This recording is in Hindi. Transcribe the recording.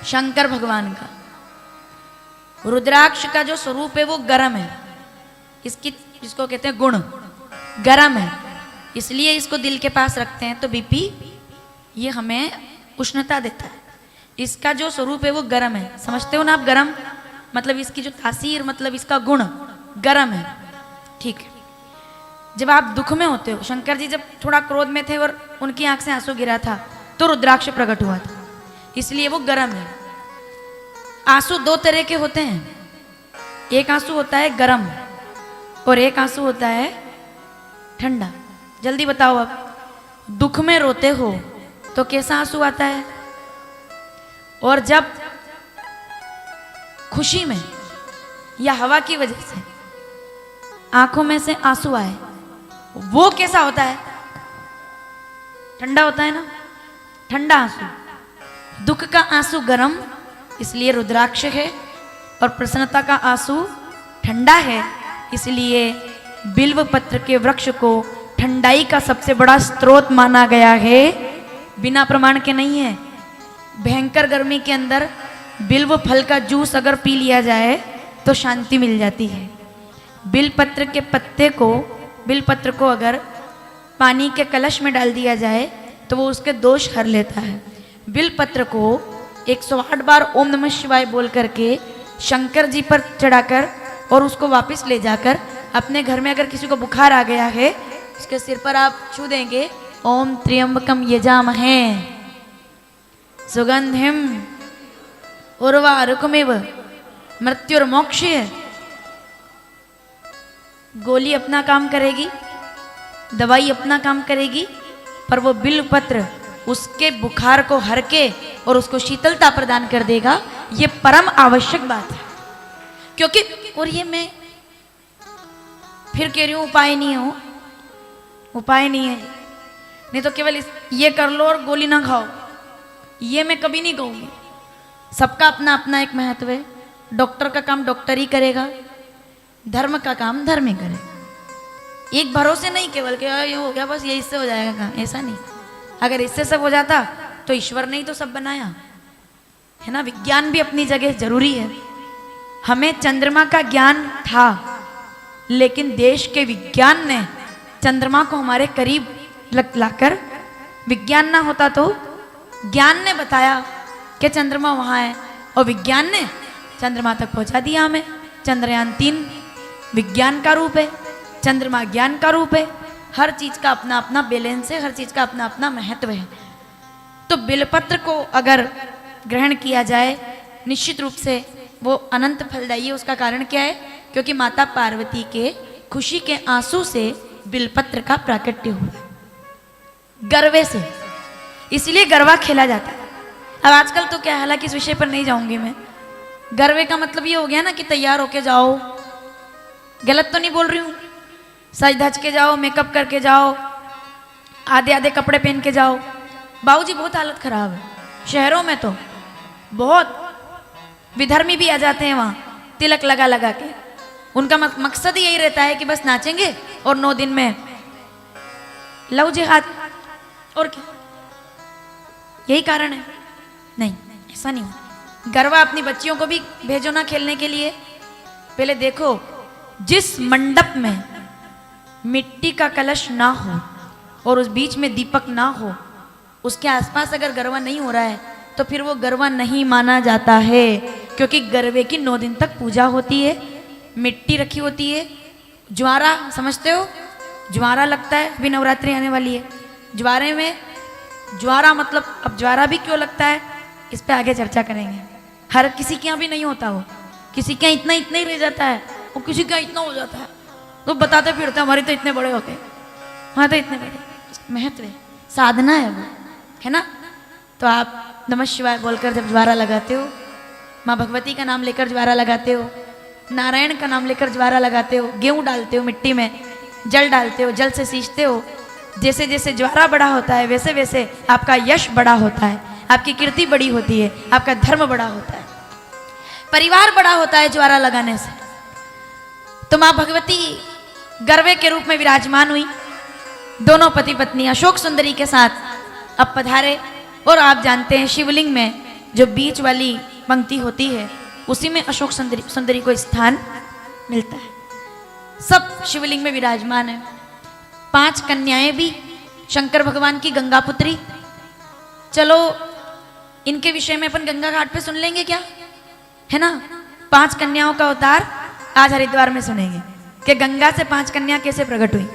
शंकर भगवान का। रुद्राक्ष का जो स्वरूप है वो गर्म है, इसको कहते हैं गुण, गर्म है, इसलिए इसको दिल के पास रखते हैं तो बीपी ये हमें उष्णता देता है। इसका जो स्वरूप है वो गर्म है, समझते हो ना आप? गर्म मतलब इसकी जो तासीर, मतलब इसका गुण गर्म है, ठीक है। जब आप दुख में होते हो, शंकर जी जब थोड़ा क्रोध में थे और उनकी आंख से आंसू गिरा था तो रुद्राक्ष प्रकट हुआ था, इसलिए वो गर्म है। आंसू दो तरह के होते हैं, एक आंसू होता है गर्म और एक आंसू होता है ठंडा। जल्दी बताओ, अब दुख में रोते हो तो कैसा आंसू आता है, और जब खुशी में या हवा की वजह से आंखों में से आंसू आए वो कैसा होता है? ठंडा होता है ना, ठंडा आंसू। दुख का आंसू गर्म, इसलिए रुद्राक्ष है, और प्रसन्नता का आंसू ठंडा है, इसलिए बिल्व पत्र के वृक्ष को ठंडाई का सबसे बड़ा स्रोत माना गया है। बिना प्रमाण के नहीं है। भयंकर गर्मी के अंदर बिल्व फल का जूस अगर पी लिया जाए तो शांति मिल जाती है। बिलपत्र के पत्ते को, बिलपत्र को अगर पानी के कलश में डाल दिया जाए तो वो उसके दोष हर लेता है। बिलपत्र को 108 बार ओम नमः शिवाय बोल करके शंकर जी पर चढ़ाकर और उसको वापस ले जाकर अपने घर में अगर किसी को बुखार आ गया है उसके सिर पर आप छू देंगे, ओम त्र्यंबकम यजामहे सुगंधिम उर्वारुकमिव मृत्युर्मोक्षय। गोली अपना काम करेगी, दवाई अपना काम करेगी, पर वो बिल्वपत्र उसके बुखार को हर के और उसको शीतलता प्रदान कर देगा। ये परम आवश्यक बात है, क्योंकि और ये मैं फिर कह रही हूं उपाय नहीं है, उपाय नहीं है, नहीं तो केवल ये कर लो और गोली ना खाओ, ये मैं कभी नहीं कहूंगी। सबका अपना अपना एक महत्व है। डॉक्टर का काम डॉक्टर ही करेगा, धर्म का काम धर्म ही करेगा। एक भरोसे नहीं केवल कि ये हो गया बस ये इससे हो जाएगा काम, ऐसा नहीं। अगर इससे सब हो जाता तो ईश्वर ने ही तो सब बनाया है ना। विज्ञान भी अपनी जगह जरूरी है। हमें चंद्रमा का ज्ञान था, लेकिन देश के विज्ञान ने चंद्रमा को हमारे करीब लाकर, विज्ञान ना होता तो ज्ञान ने बताया कि चंद्रमा वहाँ है और विज्ञान ने चंद्रमा तक पहुँचा दिया हमें। चंद्रयान 3 विज्ञान का रूप है, चंद्रमा ज्ञान का रूप है। हर चीज का अपना अपना बैलेंस है, हर चीज का अपना अपना महत्व है। तो बिलपत्र को अगर ग्रहण किया जाए निश्चित रूप से वो अनंत फलदायी है। उसका कारण क्या है? क्योंकि माता पार्वती के खुशी के आंसू से बिलपत्र का प्राकट्य हुआ, गर्वे से, इसलिए गरबा खेला जाता है। अब आजकल तो क्या, हालांकि इस विषय पर नहीं जाऊंगी मैं। गरबे का मतलब ये हो गया ना कि तैयार होके जाओ, गलत तो नहीं बोल रही हूँ, सज धज के जाओ, मेकअप करके जाओ, आधे आधे कपड़े पहन के जाओ। बाबूजी बहुत हालत खराब है शहरों में, तो बहुत विधर्मी भी आ जाते हैं वहाँ तिलक लगा लगा के। उनका मकसद ही यही रहता है कि बस नाचेंगे और 9 दिन में लव जिहाद, और क्या, यही कारण है। नहीं, ऐसा नहीं हो। गरबा अपनी बच्चियों को भी भेजो ना खेलने के लिए। पहले देखो, जिस मंडप में मिट्टी का कलश ना हो और उस बीच में दीपक ना हो, उसके आसपास अगर गरबा नहीं हो रहा है तो फिर वो गरबा नहीं माना जाता है। क्योंकि गरबे की 9 दिन तक पूजा होती है, मिट्टी रखी होती है। ज्वारा समझते हो? ज्वारा लगता है, अभी नवरात्रि आने वाली है। ज्वारे में, ज्वारा मतलब, अब ज्वारा भी क्यों लगता है इस पे आगे चर्चा करेंगे। हर किसी के यहाँ भी नहीं होता, वो किसी के यहाँ इतना इतना ही रह जाता है, वो किसी का इतना हो जाता है, तो बताते फिरते हमारे तो इतने बड़े होते, हाँ तो इतने बड़े। महत्व है, साधना है वो, है ना। तो आप नमः शिवाय बोलकर जब ज्वारा लगाते हो, माँ भगवती का नाम लेकर ज्वारा लगाते हो, नारायण का नाम लेकर ज्वारा लगाते हो, गेहूँ डालते हो मिट्टी में, जल डालते हो, जल से सींचते हो, जैसे जैसे ज्वारा बड़ा होता है वैसे वैसे आपका यश बड़ा होता है, आपकी कीर्ति बड़ी होती है, आपका धर्म बड़ा होता है, परिवार बड़ा होता है ज्वारा लगाने से। तो माँ भगवती गरबे के रूप में विराजमान हुई, दोनों पति पत्नी अशोक सुंदरी के साथ अब पधारे। और आप जानते हैं शिवलिंग में जो बीच वाली पंक्ति होती है उसी में अशोक सुंदरी को स्थान मिलता है। सब शिवलिंग में विराजमान है। 5 कन्याएं भी शंकर भगवान की गंगा पुत्री। चलो इनके विषय में अपन गंगा घाट पे सुन लेंगे क्या, है ना। 5 कन्याओं का अवतार आज हरिद्वार में सुनेंगे कि गंगा से 5 कन्या कैसे प्रकट हुई।